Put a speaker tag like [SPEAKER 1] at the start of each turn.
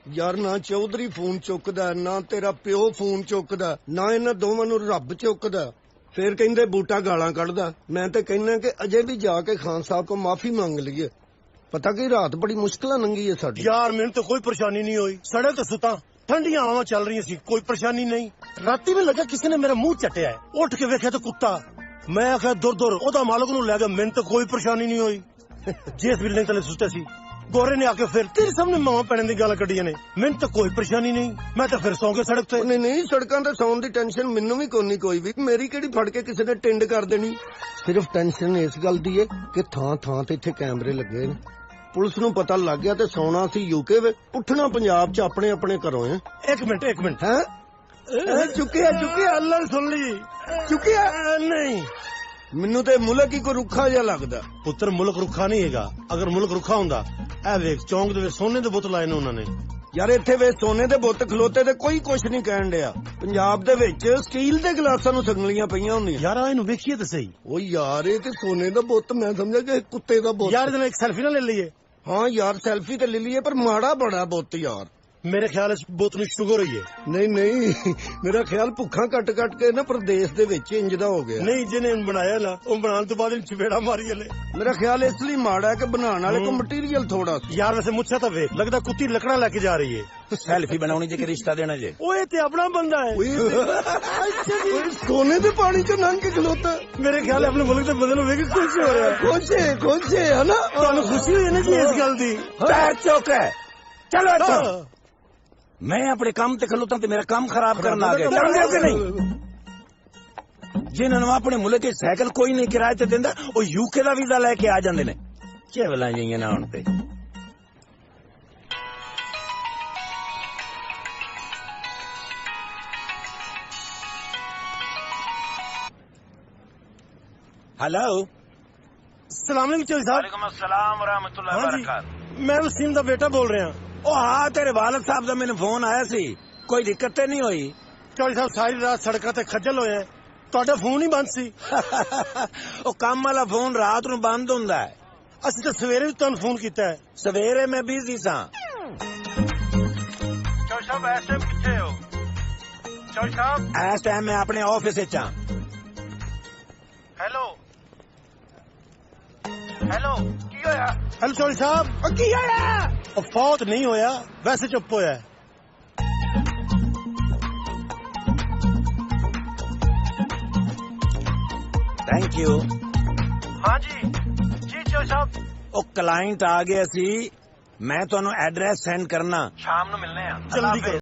[SPEAKER 1] यार ना चौधरी फोन चुकदा ना तेरा प्यो फोन चुकदा ना इन्हां दोवां नूं रब चुकदा। फिर कहंदे बूटा गालां कढदा। मैं ते कहना कि अजे भी जाके खान साहब को माफी मांग लीए। पता की रात बड़ी मुश्किल लंघी है साडी।
[SPEAKER 2] यार मैंने तो कोई परेशानी नहीं हुई, सड़क तो सुता ठंडिया हवा चल रही सी, कोई परेशानी नहीं। राती में लगा किसी ने मेरा मुंह चटिया है, उठ के वेख्या तो कुत्ता। मैं आख्या दूर दूर ओदा मालक नूं लै गया, मैंने तो कोई परेशानी नहीं हुई। जिस बिल्डिंग तले सुते सी गोरे ने आके फिर तेरे सामने मावा पैने दी गल कड्डिया ने, मैंने तो कोई परेशानी नहीं। मैं तो फिर सौ गया सड़क ते।
[SPEAKER 1] नहीं सड़कां ते सौन दी टेंशन मैनू भी कोनी कोई भी, मेरी केड़ी फड़ के किसी ने टिंड कर देनी। सिर्फ टेंशन इस गल दी है कि थां थां ते इत्थे कैमरे लगे ने। पुलिस नूं पता लग गया ते सौना सी यूके वे, उठना पंजाब च अपने अपने घरों है।
[SPEAKER 2] एक मिनट
[SPEAKER 1] है चुकिया
[SPEAKER 2] अल्लाह ने सुन ली।
[SPEAKER 1] चुकिया
[SPEAKER 2] नहीं
[SPEAKER 1] मैनू ते मुल्क ही कोई रुखा जिहा लगदा।
[SPEAKER 2] पुत्र मुल्क रुखा नहीं हैगा, अगर मुल्क रुखा हुंदा ऐ वेख चौंक दे सोने दे बुत लाए ने उन्होंने।
[SPEAKER 1] यार इत्थे वे सोने दे बुत खलोते ते कोई कुछ नहीं कहन डिया। पंजाब दे विच स्टील दे गिलासां नूं संगलियां पईयां हुंदियां।
[SPEAKER 2] यार इहनूं वेखिए ते सही।
[SPEAKER 1] ओ यार ये ते सोने दा बुत, मैं समझा कि कुत्ते दा बुत।
[SPEAKER 2] यार इहदे नाल एक सेल्फी ना ले लईए।
[SPEAKER 1] हाँ यार सेल्फी तो ले लीए, पर माड़ा बड़ा बुत यार।
[SPEAKER 2] मेरे ख्याल बुत नूं शुगर हुई है।
[SPEAKER 1] नहीं मेरा ख्याल भुखा कट के ना प्रदेश दे विच इंज दा हो गया।
[SPEAKER 2] नहीं जिन्हें बनाया ना वो बनाने तो बाद चपेड़ा मारी ले।
[SPEAKER 1] मेरा ख्याल इसलिए माड़ा है कि बनाने वाले को मटीरियल थोड़ा सा।
[SPEAKER 2] यार वैसे मुझसे तो वे लगता कुत्ती लकड़ा लेके जा रही है।
[SPEAKER 3] सेल्फी बनानी जे रिश्ता देना जे।
[SPEAKER 2] ओए ते अपना बंदा है।
[SPEAKER 1] सोने दे पानी च नंग के खलोता।
[SPEAKER 2] मेरे ख्याल अपने मुल्क के बदल में खुश हो रहा है।
[SPEAKER 1] खुश है ना।
[SPEAKER 2] तुहानू खुशी हुई है ना जी इस गल दी।
[SPEAKER 3] पैर चौक है चलो इत्थों। मैं अपने काम ते खलोता ते मेरा काम खराब करना आ गया, समझे हो कि नहीं? जिन्होंने अपने मुल्क के साइकिल कोई नहीं किराए ते देंदा, वो यूके दा वीजा लेके आ जांदे ने। चेवलां जिहियां ना होण ते। हेलो
[SPEAKER 2] सलाम अलैकुम चौधरी साहब।
[SPEAKER 3] वालेकुम अस्सलाम व रहमतुल्लाहि व बरकातहू।
[SPEAKER 2] मैं वसीम दा बेटा बोल रहा।
[SPEAKER 3] ओ हाँ तेरे वालिद साहब का मैंने फोन आया सी, कोई दिक्कत नहीं हुई।
[SPEAKER 2] चौधरी साहब सारी रात सड़कों ते खज्जल होए, तुहाडा फोन ही बंद सी।
[SPEAKER 3] ओ काम वाला फोन रात नूं बंद हुंदा है।
[SPEAKER 2] असि तो सवेरे भी तुहानू फोन किया है।
[SPEAKER 3] सवेरे मैं बिजी सा।
[SPEAKER 2] चौधरी साहब इस टाइम किथे हो? चौधरी साहब
[SPEAKER 3] इस टाइम मैं अपने ऑफिस विच हां।
[SPEAKER 2] हेलो की होया? हेलो चौधरी साहब
[SPEAKER 1] की होया?
[SPEAKER 2] फौत नहीं होया, वैसे चुप होया।
[SPEAKER 3] Thank you.
[SPEAKER 2] हाँ जी चौधरी साहब।
[SPEAKER 3] ओ क्लाइंट आ गया सी, मैं तुहानू एड्रेस सेंड करना, शाम नूं मिलने आ।
[SPEAKER 2] जल्दी करो।